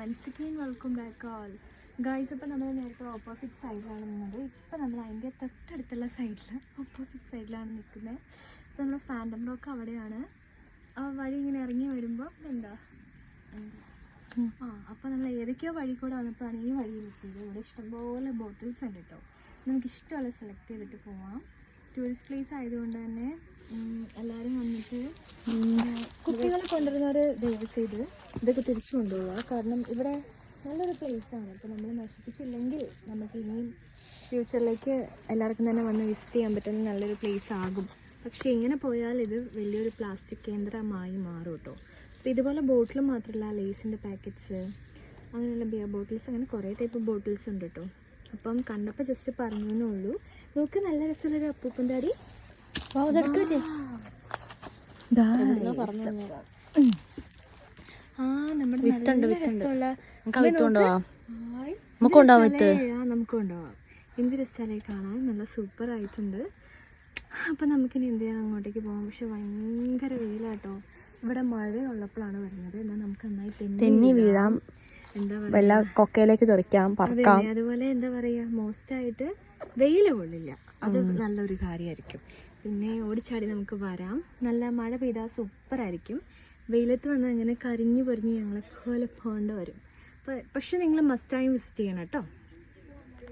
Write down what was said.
Once again welcome back all guys. അപ്പോൾ നമ്മൾ നേരത്തെ ഓപ്പോസിറ്റ് സൈഡിലാണ് നിന്നത്. ഇപ്പോൾ നമ്മൾ അതിൻ്റെ തൊട്ടടുത്തുള്ള സൈഡിൽ ഓപ്പോസിറ്റ് സൈഡിലാണ് നിൽക്കുന്നത്. അപ്പോൾ നമ്മൾ ഫാൻറ്റം റോക്ക് അവിടെയാണ്. ആ വഴി ഇങ്ങനെ ഇറങ്ങി വരുമ്പോൾ എന്താ അപ്പോൾ നമ്മൾ ഏതൊക്കെയോ വഴി കൂടെ വന്നപ്പോഴാണ് ഈ വഴിയിൽ എത്തിയത്. ഇവിടെ ഇഷ്ടംപോലെ ബോട്ടിൽസ് ഉണ്ട് കേട്ടോ. നമുക്ക് ഇഷ്ടമുള്ള സെലക്ട് ചെയ്തിട്ട് പോവാം. ടൂറിസ്റ്റ് പ്ലേസ് ആയതുകൊണ്ട് തന്നെ എല്ലാവരും വന്നിട്ട് കുട്ടികളെ കൊണ്ടുവരുന്നവർ ദയവ് ചെയ്ത് ഇതൊക്കെ തിരിച്ചു കൊണ്ടുപോവുക. കാരണം ഇവിടെ നല്ലൊരു പ്ലേസാണ്. ഇപ്പോൾ നമ്മൾ നശിപ്പിച്ചില്ലെങ്കിൽ നമുക്ക് ഇനിയും ഫ്യൂച്ചറിലേക്ക് എല്ലാവർക്കും തന്നെ വന്ന് വിസിറ്റ് ചെയ്യാൻ പറ്റുന്ന നല്ലൊരു പ്ലേസ് ആകും. പക്ഷേ ഇങ്ങനെ പോയാൽ ഇത് വലിയൊരു പ്ലാസ്റ്റിക് കേന്ദ്രമായി മാറും കേട്ടോ. അപ്പോൾ ഇതുപോലെ ബോട്ടിൽ മാത്രമല്ല, ലേസിൻ്റെ പാക്കറ്റ്സ്, അങ്ങനെയുള്ള ബിയർ ബോട്ടിൽസ്, അങ്ങനെ കുറേ ടൈപ്പ് ബോട്ടിൽസ് ഉണ്ട് കേട്ടോ. അപ്പം കണ്ടപ്പോൾ ജസ്റ്റ് പറഞ്ഞേ ഉള്ളൂ. നോക്ക്, നല്ല രസമുള്ളൊരു അപ്പൂപ്പൻ താടി. നമ്മുടെ രസമുള്ള നമുക്ക് കൊണ്ടുപോവാം. എന്ത് രസമല്ലേ കാണാൻ, നല്ല സൂപ്പർ ആയിട്ടുണ്ട്. അപ്പം നമുക്കിനി എന്ത് ചെയ്യാൻ അങ്ങോട്ടേക്ക് പോകാം. പക്ഷെ ഭയങ്കര വെയിലാട്ടോ. ഇവിടെ മഴയുള്ളപ്പോഴാണ് വരുന്നത്. എന്നാൽ നമുക്ക് നന്നായി തെന്നി വീഴാം, എന്താ പറയുക, കൊക്കയിലേക്ക് തെറിക്കാം, പറക്കാം. അതുപോലെ എന്താ പറയുക, മോസ്റ്റായിട്ട് വെയിൽ കൊള്ളില്ല. അത് നല്ലൊരു കാര്യമായിരിക്കും. പിന്നെ ഓടിച്ചാടി നമുക്ക് വരാം. നല്ല മഴ പെയ്താൽ സൂപ്പറായിരിക്കും. വെയിലത്ത് വന്നാൽ അങ്ങനെ കരിഞ്ഞു പൊരിഞ്ഞ് ഞങ്ങളെ പോലെ പോകേണ്ടി വരും. പക്ഷെ നിങ്ങൾ മസ്റ്റായും വിസിറ്റ് ചെയ്യണം കേട്ടോ.